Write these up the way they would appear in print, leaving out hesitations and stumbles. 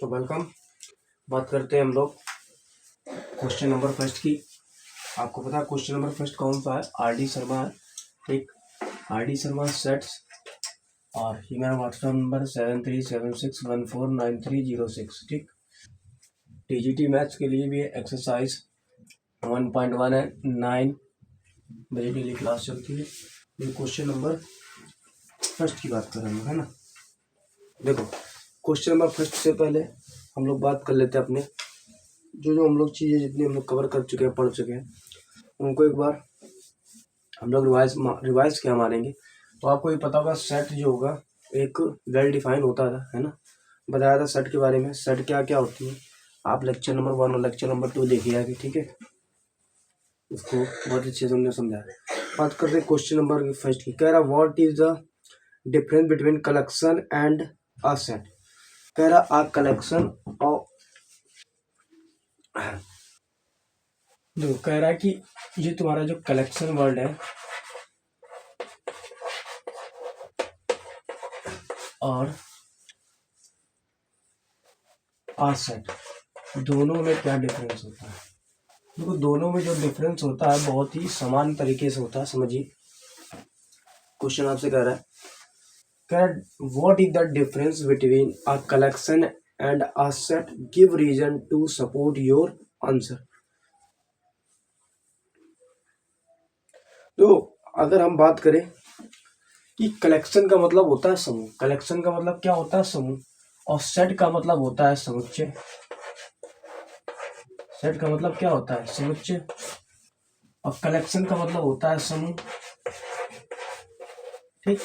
तो वेलकम। बात करते हैं हम लोग क्वेश्चन नंबर फर्स्ट की। आपको पता है क्वेश्चन नंबर फर्स्ट कौन सा है? आर डी शर्मा है। ठीक, आर डी शर्मा सेट्स और ये मेरा व्हाट्सएप नंबर 7376149306। ठीक, टीजीटी मैथ्स के लिए भी एक्सरसाइज 1.1 है, 9 बजे डेली क्लास चलती है। ये क्वेश्चन नंबर फर्स्ट की बात कर रहे हैं, है ना। देखो, क्वेश्चन नंबर फर्स्ट से पहले हम लोग बात कर लेते हैं अपने जो हम लोग चीज़ें जितनी हम लोग कवर कर चुके हैं, पढ़ चुके हैं, उनको एक बार हम लोग रिवाइज क्या मारेंगे। तो आपको ये पता होगा सेट जो होगा एक वेल डिफाइन होता था, है ना। बताया था सेट के बारे में, सेट क्या क्या होती है। आप लेक्चर नंबर 1 और लेक्चर नंबर 2 देखिए आगे, ठीक है। उसको बहुत अच्छे से हमने समझाया। बात करते हैं क्वेश्चन नंबर फर्स्ट की। कह रहा what is the difference between collection and a set. कह रहा आ कलेक्शन और जो कह रहा है कि ये तुम्हारा जो कलेक्शन वर्ड है और आ सेट, दोनों में क्या डिफरेंस होता है। देखो, दोनों में जो डिफरेंस होता है बहुत ही समान तरीके से होता है। समझिए, क्वेश्चन आपसे कह रहा है what is the difference between a collection and a set, give reason to support your answer. तो अगर हम बात करें कि कलेक्शन का मतलब होता है समूह, कलेक्शन का मतलब क्या होता है? समूह। और सेट का मतलब होता है समुच्चय। सेट का मतलब क्या होता है? समुच्चय। और कलेक्शन का मतलब होता है समूह। ठीक,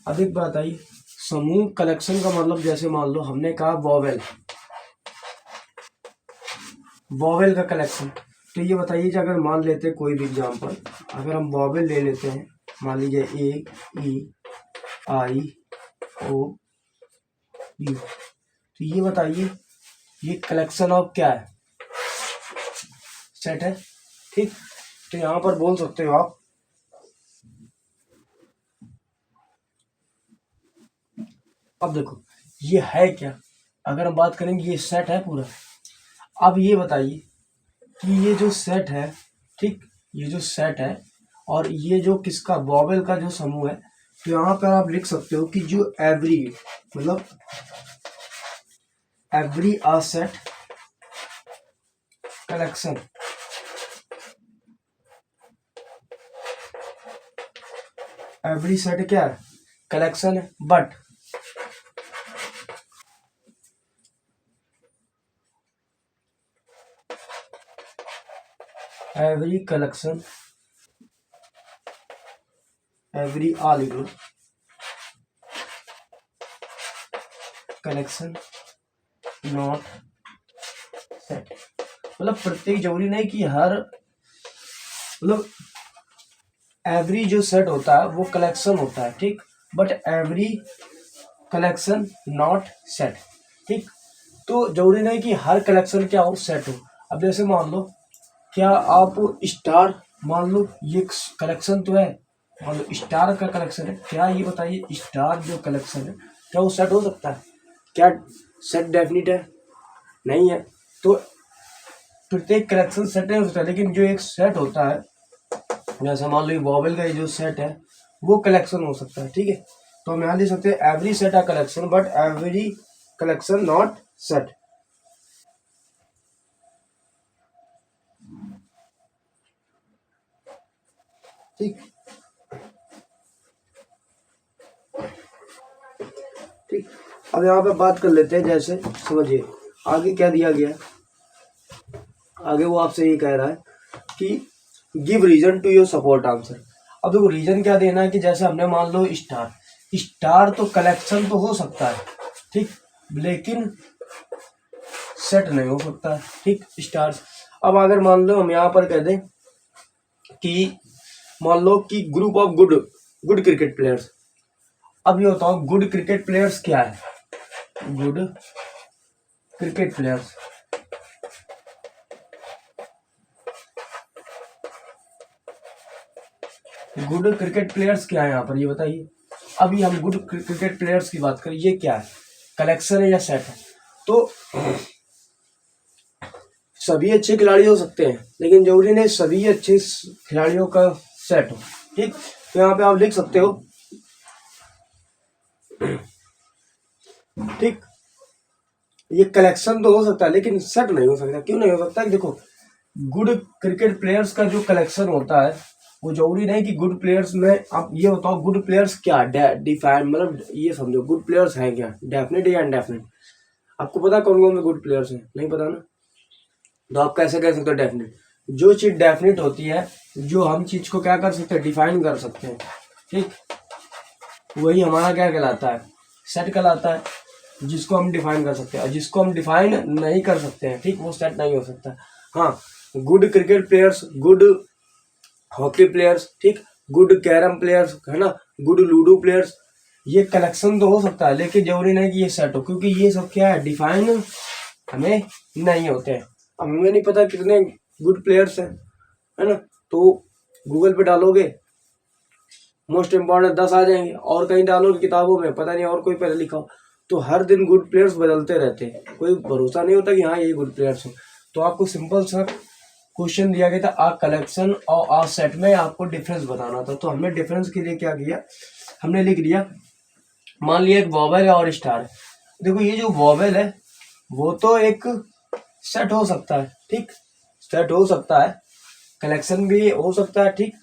अब एक बात आई, समूह कलेक्शन का मतलब जैसे मान लो हमने कहा वॉवेल, वॉवेल का कलेक्शन। तो ये बताइए कि अगर मान लेते कोई भी एग्जाम्पल, अगर हम वॉवेल ले लेते हैं, मान लीजिए ए, ई, आई, ओ, यू, तो ये बताइए ये कलेक्शन ऑफ क्या है? सेट है। ठीक, तो यहां पर बोल सकते हो आप, अब देखो ये है क्या। अगर हम बात करेंगे ये सेट है पूरा। अब ये बताइए कि ये जो सेट है, ठीक, ये जो सेट है और ये जो किसका वॉवेल का जो समूह है, तो यहाँ पर आप लिख सकते हो कि जो एवरी मतलब एवरी आ सेट कलेक्शन, एवरी सेट क्या है? कलेक्शन है। बट एवरी कलेक्शन, एवरी आ लिख लो, कलेक्शन नॉट सेट। मतलब प्रत्येक जरूरी नहीं कि हर, मतलब एवरी जो सेट होता है वो कलेक्शन होता है, ठीक, but every collection not set. ठीक, तो जरूरी नहीं कि हर कलेक्शन क्या हो, सेट हो। अब जैसे मान लो, क्या आप स्टार, मान लो ये कलेक्शन तो है, मान लो स्टार का कलेक्शन है, क्या ये बताइए स्टार जो कलेक्शन है क्या वो सेट हो सकता है? क्या सेट डेफिनिट है? नहीं है। तो प्रत्येक कलेक्शन सेट नहीं हो सकता, लेकिन जो एक सेट होता है, जैसे मान लो वॉवेल का जो सेट है वो कलेक्शन हो सकता है। ठीक है, तो हम यहाँ लिख सकते हैं every set a collection but every collection not set. ठीक, ठीक, अब यहाँ पे बात कर लेते हैं, जैसे समझिए आगे क्या दिया गया है। आगे वो आपसे ये कह रहा है कि give reason to your support answer. अब देखो रीजन क्या देना है कि जैसे हमने मान लो स्टार, स्टार तो कलेक्शन तो हो सकता है, ठीक, लेकिन सेट नहीं हो सकता है। ठीक, स्टार्स। अब अगर मान लो हम यहाँ पर कह दें कि मान लो कि group of good good cricket players. अब ये बताओ गुड क्रिकेट प्लेयर्स क्या है? Good cricket players, good cricket players क्या है यहाँ पर, ये बताइए। अभी हम गुड क्रिकेट प्लेयर्स की बात करें, ये क्या है? कलेक्शन है या सेट है? तो सभी अच्छे खिलाड़ी हो सकते हैं, लेकिन जरूरी नहीं सभी अच्छे खिलाड़ियों का सेट हो। ठीक, तो यहाँ पे आप लिख सकते हो, ठीक, ये कलेक्शन तो हो सकता है लेकिन सेट नहीं हो सकता। क्यों नहीं हो सकता? देखो, गुड क्रिकेट प्लेयर्स का जो कलेक्शन होता है वो जरूरी नहीं कि गुड प्लेयर्स में, आप ये बताओ गुड प्लेयर्स क्या डिफाइन, मतलब ये समझो गुड प्लेयर्स हैं क्या, डेफिनेट या इनडेफिनेट? आपको पता कौन कौन से गुड प्लेयर्स हैं? नहीं पता ना, तो आप कैसे कह सकते हो डेफिनेट? जो चीज डेफिनेट होती है, जो हम चीज को क्या कर सकते हैं, डिफाइन कर सकते हैं, ठीक, वही हमारा क्या कहलाता है, सेट कहलाता है, जिसको हम डिफाइन कर सकते हैं। और जिसको हम डिफाइन नहीं कर सकते हैं, ठीक, वो सेट नहीं हो सकता। हाँ, good cricket players, good hockey players, ठीक, गुड कैरम प्लेयर्स, है ना, गुड लूडो प्लेयर्स, ये कलेक्शन तो हो सकता है लेकिन जरूरी नहीं कि ये सेट हो, क्योंकि ये सब क्या है, डिफाइन हमें नहीं होते हैं। अब हमें नहीं पता कितने गुड प्लेयर्स हैं, है ना, तो गूगल पे डालोगे मोस्ट इम्पॉर्टेंट 10 आ जाएंगे, और कहीं डालोगे किताबों में पता नहीं और कोई पहले लिखा हो। तो हर दिन गुड प्लेयर्स बदलते रहते हैं, कोई भरोसा नहीं होता कि हाँ ये गुड प्लेयर्स हैं। तो आपको सिंपल सा क्वेश्चन दिया गया था, आ कलेक्शन और आ सेट में आपको डिफरेंस बताना था। तो हमने डिफरेंस के लिए क्या किया, हमने लिख दिया, मान लिया एक वॉवेल है और स्टार है। देखो ये जो वॉवेल है वो तो एक सेट हो सकता है, ठीक, सेट हो सकता है, कलेक्शन भी हो सकता है, ठीक।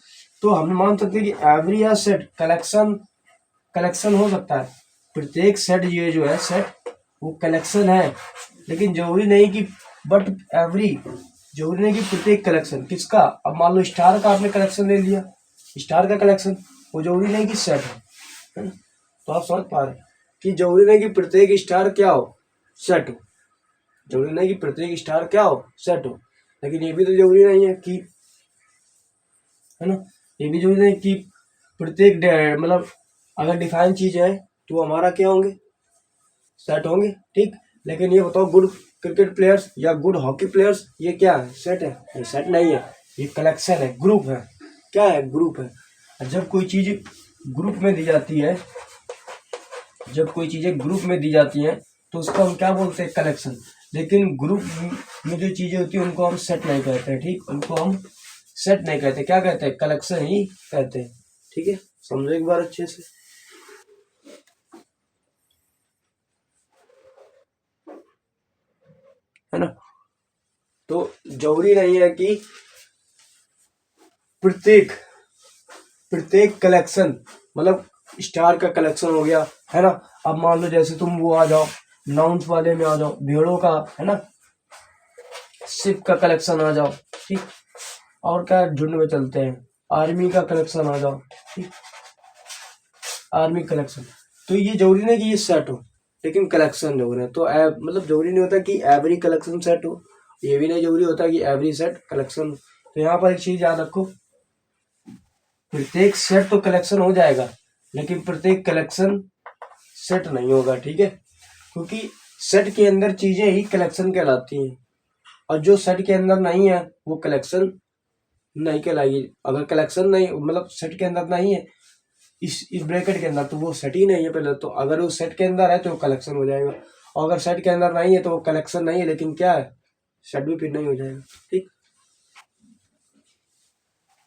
तो हम मान सकते हैं कि एवरी या सेट कलेक्शन, कलेक्शन हो सकता है। प्रत्येक सेट, ये जो है सेट वो कलेक्शन है, लेकिन जरूरी नहीं कि, बट एवरी जरूरी नहीं कि प्रत्येक कलेक्शन किसका। अब मान लो स्टार का आपने कलेक्शन ले लिया, स्टार का कलेक्शन, वो जरूरी नहीं कि सेट है ना। तो आप समझ पा रहे हैं कि जरूरी नहीं कि प्रत्येक स्टार क्या हो, सेट हो, जरूरी नहीं कि प्रत्येक स्टार क्या हो, सेट हो। लेकिन ये भी तो जरूरी नहीं है कि, है ना, ये भी जरूरी नहीं कि प्रत्येक मतलब अगर डिफाइन चीज है तो हमारा क्या होंगे, सेट होंगे, ठीक। लेकिन ये बताओ गुड क्रिकेट प्लेयर्स या गुड हॉकी प्लेयर्स, ये क्या है, सेट है? ये सेट नहीं है, ये कलेक्शन है, ग्रुप है। क्या है? ग्रुप है। जब कोई चीज ग्रुप में दी जाती है, जब कोई चीजें ग्रुप में दी जाती हैं तो उसको हम क्या बोलते हैं, कलेक्शन। लेकिन ग्रुप में जो चीजें होती है उनको हम सेट नहीं कहते हैं, ठीक, उनको हम सेट नहीं कहते, क्या कहते हैं, कलेक्शन ही कहते हैं, ठीक है। समझो एक बार अच्छे से, है ना। तो जरूरी नहीं है कि प्रत्येक प्रत्येक कलेक्शन, मतलब स्टार का कलेक्शन हो गया, है ना। अब मान लो जैसे तुम वो आ जाओ, नाउन्स वाले में आ जाओ, भेड़ों का, है ना, शिप का कलेक्शन आ जाओ, ठीक, और क्या झुंड में चलते हैं, आर्मी का कलेक्शन आ जाओ, ठीक, आर्मी कलेक्शन। तो ये जरूरी नहीं कि ये सेट हो, लेकिन कलेक्शन जरूरी है। तो मतलब जरूरी नहीं होता कि एवरी कलेक्शन सेट हो, ये भी नहीं जरूरी होता कि एवरी सेट कलेक्शन। तो यहाँ पर एक चीज याद रखो, प्रत्येक सेट तो कलेक्शन हो जाएगा लेकिन प्रत्येक कलेक्शन सेट नहीं होगा, ठीक है, क्योंकि सेट के अंदर चीजें ही कलेक्शन कहलाती हैं, और जो सेट के अंदर नहीं है वो कलेक्शन नहीं कहलाएगी। अगर कलेक्शन नहीं, मतलब सेट के अंदर नहीं है, इस ब्रैकेट के अंदर, तो वो सेट ही नहीं है पहले। तो अगर वो सेट के अंदर है तो वो कलेक्शन हो जाएगा, और अगर सेट के अंदर नहीं है तो वो कलेक्शन नहीं है, लेकिन क्या है, सेट भी फिर नहीं हो जाएगा, ठीक।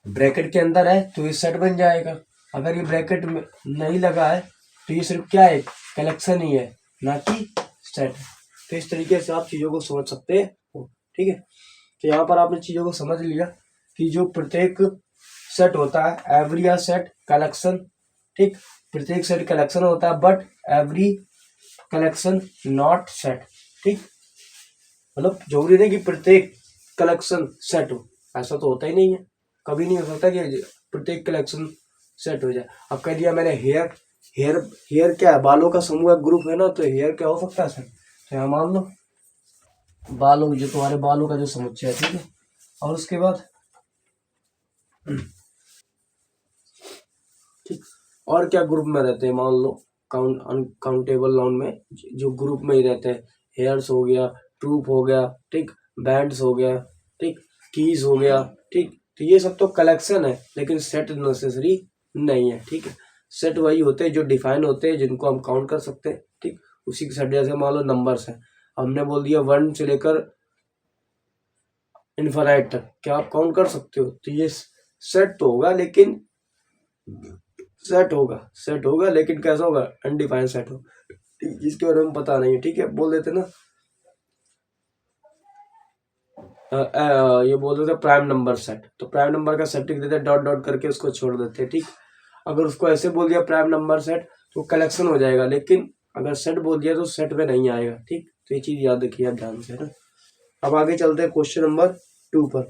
ब्रैकेट के अंदर है तो ये सेट बन जाएगा, अगर ये ब्रैकेट में नहीं लगा है तो ये सिर्फ क्या है, कलेक्शन ही है, ना कि सेट। तो इस तरीके से आप चीजों को समझ सकते हो, ठीक है। तो यहाँ पर आपने चीजों को समझ लिया कि जो प्रत्येक सेट होता है, एवरी या सेट कलेक्शन, ठीक, प्रत्येक सेट कलेक्शन होता है, but every collection not set, ठीक। मतलब जरूरी नहीं कि प्रत्येक कलेक्शन सेट हो, ऐसा तो होता ही नहीं है, कभी नहीं हो सकता कि प्रत्येक कलेक्शन सेट हो जाए। अब कह दिया मैंने हेयर, हेयर हेयर क्या है, बालों का समूह ग्रुप है ना, तो हेयर क्या हो सकता है सर, तो यहाँ मान लो बालों, जो तुम्हारे बालों का जो समुच्चय है, ठीक है। और उसके बाद ठीक, और क्या ग्रुप में रहते हैं, मान लो काउंट अनकाउंटेबल नाउन में जो ग्रुप में ही रहते हैं, हेयर्स हो गया, ट्रूप हो गया, ठीक, बैंड्स हो गया, ठीक, कीज हो गया, ठीक। तो ये सब तो कलेक्शन है, लेकिन सेट नेसेसरी नहीं है, ठीक है। सेट वही होते हैं जो डिफाइन होते हैं, जिनको हम काउंट कर सकते हैं, ठीक, उसी के सेट। जैसे मान लो नंबर्स है, हमने बोल दिया 1 से लेकर इन्फिनाइट तक, क्या आप काउंट कर सकते हो? तो ये सेट तो होगा लेकिन सेट होगा लेकिन कैसा होगा? अनडिफाइंड सेट हो, जिसके बारे में पता नहीं है। ठीक है, बोल देते ना ये बोल देते प्राइम नंबर सेट, तो प्राइम नंबर का सेट लिख देते डॉट डॉट करके, उसको छोड़ देते। ठीक, अगर उसको ऐसे बोल दिया प्राइम नंबर सेट तो कलेक्शन हो जाएगा, लेकिन अगर सेट बोल दिया तो सेट में नहीं आएगा। ठीक, तो ये चीज याद रखिए आप ध्यान से, है ना। अब आगे चलते हैं क्वेश्चन नंबर 2 पर।